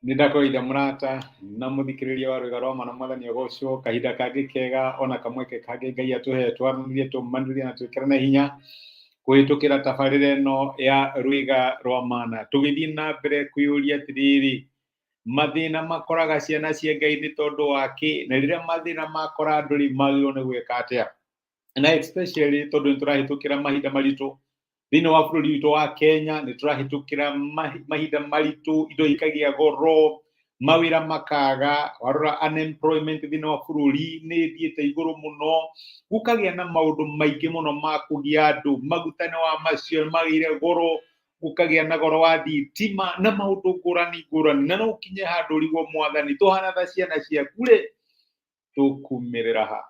Nindakoitha murata na muthikiriria wa rwega rwa mwana mwathani ogocwo kahinda kangi kega ona kamweke kangi Ngai atuhe twaranirie tumaniririe na twikirane hinya kuhitukira tabarira ino ya rwiga rwa mana tugithii na mbere kwiyuria atiriri mathina makoraga ciana cia Ngai ni tondu waki na riria mathina makora andu ri magirwo ni gwika atia na especially tondu niturahitukira mahinda maritu thiini wa bururi witu wa Kenya niturahitukira mahinda maritu indo ikagia goro mawira makaga warora unemployment thiini wa bururi ni thiite iguru muno gukagia na maundu maingi muno ma kugia andu magutane wa macio magire goro gukagia na goro wa thitima na maundu ngurani ngurani na no ukinye handu rigwo mwathani tuhana tha ciana ciaku ri tukumirira ha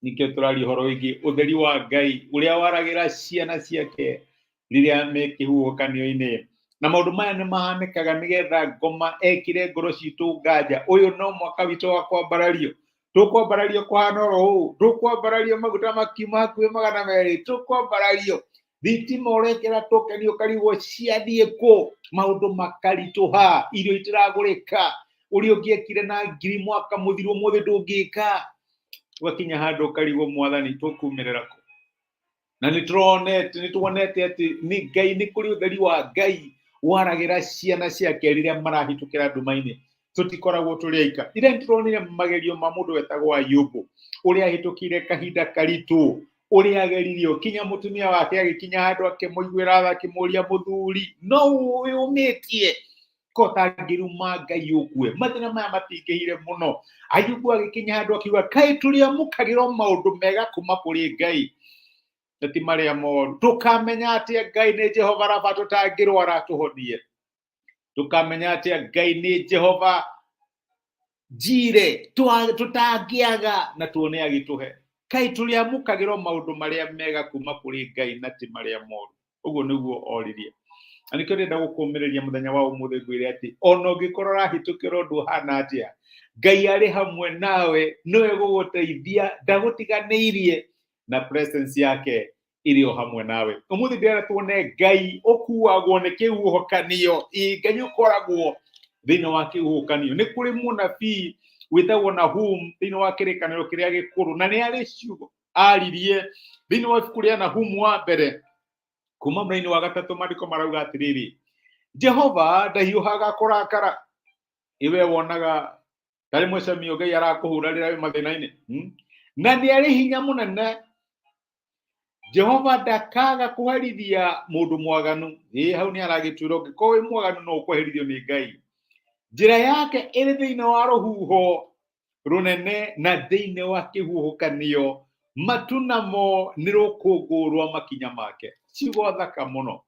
nikio turari horo wingi utheri wa Ngai uria waragira ciana ciake riria me kihuhukanio-ini na maundu maya ni mahanikaga nigetha ngoma ekire ngoro citu nganja uyu no mwaka witu wa kwambarario tukwambarario kuhana oro tukwambarario maguta makiuma hakuhi 200 tukwambarario thitima urekera tokenio karigwo ciathie ku maundu makarituha irio itiragurika uri ungiekire na ngiri mwaka muthiru muthi ndungika wakinya handu karigwo mwathani tukumirira ku na nituonete ati ni Ngai ni kuri utheri wa Ngai waragira ciana ciake riria marahitukira nduma-ini tutikoragwo turi aika ira nituronire magerio ma mundu wetagwo Ayubu uria ahitukire kahinda karitu uria ageririo kinya mutumia wake agikinya handu akimuiguira tha akimuria muthuri no umitie kotangiruma Ngai ukue mathina maya matingihire muno Ayubu agikinya handu akiuga kai turia mukagiro maundu mega kuma kuri Ngai ati maria moru tukamenya ati Ngai ni Jehova Rafa tutangirwara tuhonie tukamenya ati Ngai ni Jehova jire tutangiaga na tuone agituhe kai turia mukagiro maundu maria mega kuma kuri Ngai na ti maria moru uguo niguo oririe anikio ndenda gukumiriria muthenya wa umuthi ngwire ati ona ungikorora hitukira undu hana atia Ngai ari hamwe nawe niwe guguteithia ndagutiganiirie na presence yake irio hamwe nawe umuthi ndira tuone Ngai ukuagwo ni kihuhokanio Ngai ukoragwo thiini wa kihuhokanio ni kuri munabii witagwo Nahum thiini wa kirikaniro kiria gikuru na ni ari ciugo aririe thiini wa ibuku ria Nahum wa mbere kuma mweri wa gatatu mariko marauga atiriri Jehova ndahiuhaga kurakara iwe wonaga tari mwecamio Ngai arakuhura rira wi mathina-ini na ni ari hinya munene Jehova ndakaga kuherithia mundu mwaganu hau ni aragitwira ngiko wi mwaganu no ukuherithio ni Ngai njira yake iri thiini wa ruhuho runene na thiini wa kihuhukanio matunamo ni rukungu rwa makinya make ciugo thaka muno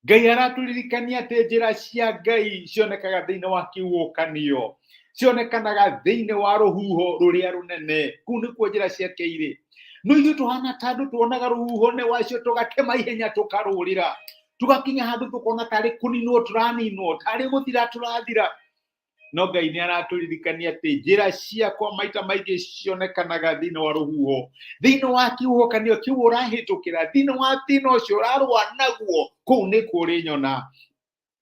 Ngai araturirikania ati njira cia Ngai cionekaga thiini wa kihuhukanio cionekanaga thiini wa ruhuho ruria runene kuu nikuo njira ciake iri no ithuĩ tuhana tandu tuonaga ruhuho-ini wacio tugatema ihenya tukarurira tugakinya handu tukona tari kuninwo turaninwo tari guthira turathira no Ngai ni araturirikania ati njira ciakwa maita maingi cionekanaga thiini wa ruhuho thiini wa kihuhukanio kiu urahitukira thiini wa thina ucio urarua naguo kuu nikuo uri nyona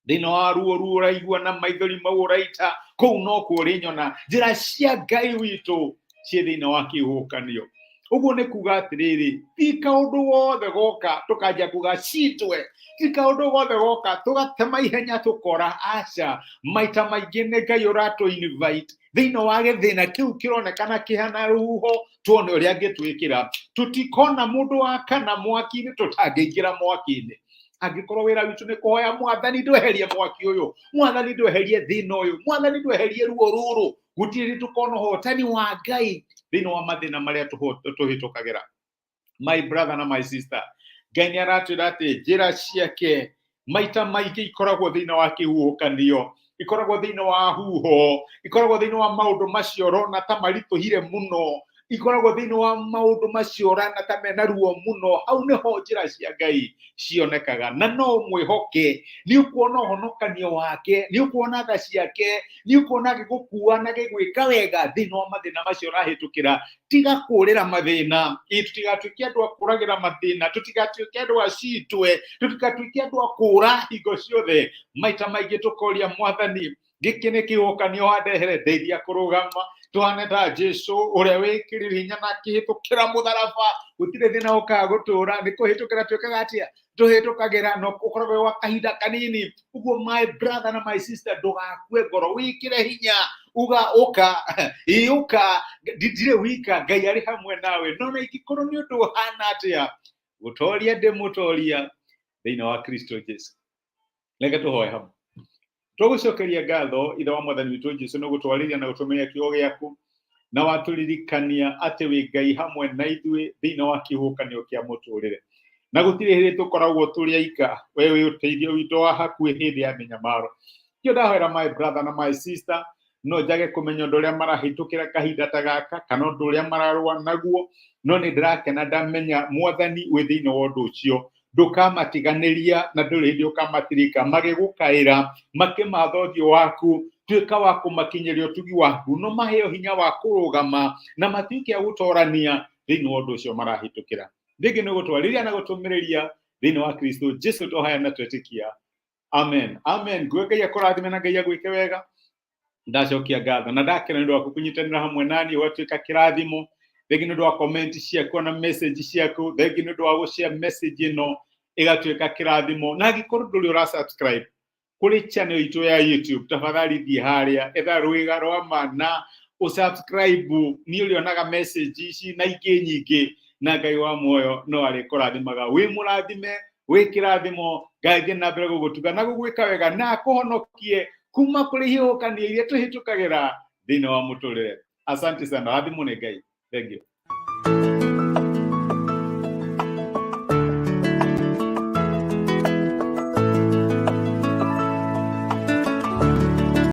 thiini wa ruo uraigua na maithori mau uraita kuu no kuo uri nyona njira cia Ngai witu cie thiini wa kihuhukanio uguo ni kuga atiriri ti kaundu wothe goka tukanjia kuga citwe ti kaundu wothe goka tugatema ihenya tukora aca maita maingi ni Ngai uratu invite thiini wa githina kiu kironekana kihana ruhuho tuone uria angitwikira tutikona mundu wakana mwaki-ini tutangiingira mwaki-ini angikorwo wira witu ni kuhoya mwathani ndweherie mwaki uyu mwathani ndweherie thina uyu mwathani ndweherie ruo ruru gutiri tukona hotani wa Ngai thiini wa mathina maria tuhitukagira my brother na my sister Ngai ni aratwira ati njira ciake maita maingi ikoragwo thiini wa kihuhukanio ikoragwo thiini wa huho ikoragwo thiini wa maundu macio rona ta marituhire muno ikoragwo thiini wa maundu macio rana ta mena ruo muno hau niho njira cia Ngai cionekaga na no mwihoke ni ukuona honokanio wake ni ukuona tha ciake ni ukuona gigukua na gigwika wega thiini wa mathina macio urahitukira tiga kurira mathina tutigatuike andu akuragira mathina tutigatuike andu acitwe tutigatuike andu akura hingo ciothe maita maingi tukoria mwathani giki ni kihokanio wandehere ndeithia kurugama tuhane ta Jesu uria wikirire hinya na kihitukira mutharaba gutire thina ukaga gutura ni kuhitukira twikaga atia tuhitukagira no ukorwo wa kahinda kanini. Uguo my brother na my sister ndugakue ngoro wikire hinya uka iuka ndire wika Ngai ari hamwe nawe nona igikorwo ni undu hana atia gutoria mutoria thina wa Kristo Jesu. Reke tuhoe hamwe. Tugucokeria ngatho ithe wa mwathani witu Jesu no gutwariria na gutumeria kiugo giaku na waturirikania ati wi Ngai hamwe na ithuĩ thĩinĩ wa kĩhukanio kĩa mũtũrĩre na gũtirĩ hĩndĩ tũkoragwo tũrĩ aika. Wewe ũteithio witũ wa hakuhĩ hĩndĩ ya mĩnyamaro. Kĩo ndahoera my brother na my sister no njage kũmenya ũndũ ũrĩa marahĩtũkĩra kahinda ta gaka kana ũndũ ũrĩa mararũa naguo, no nĩ ndĩrakena ndamenya mwathani wĩ thĩinĩ wa ũndũ ũcio ndũkamatiganĩria na ndũrĩ hĩndĩ ũkamatirika magĩgũkaĩra makĩmatha ũthiũ waku. Tuĩka wa kũmakinyĩria ũtugi waku no maheo hinya wa kũrũgama na matuĩke a gũtorania thĩinĩ wa ũndũ ũcio marahĩtũkĩra. Rĩngĩ nĩ gũtwarĩria na gũtũmĩrĩria thĩinĩ wa Kristo Jesu tũhoya na twetĩkia. Amen. Amen. Ngũĩ Ngai akũrathime na Ngai agwĩke wega. Ndacokia ngatho na ndakena nĩ ũndũ wa kũnyitanĩra hamwe naniĩ ũgatuĩka kĩrathimo. Thengi nĩ ũndũ wa comment ciaku na message ciaku. Thengi nĩ ũndũ wa gũshare message ĩno ĩgatuĩka kĩrathimo. Na angĩkorwo ndũrĩ ũra-subscribe kuri channel itu ya YouTube, tafadhali thiĩ harĩa etha rũiga rwa mana ũsubscribe nĩ ũrĩonaga message ici na ingĩ nyingĩ, na Ngai wa muoyo no arĩ kũrathimaga. Wĩ mũrathime, wĩ kĩrathimo, Ngai thiĩ na mbere gũgũtuga na gũgwĩka wega na akũhonokie kuma kũrĩ ihuhũkanio iria tũhĩtũkagĩra thĩinĩ wa mũtũrĩre. Asante sana, rathimwo nĩ Ngai. Thank you.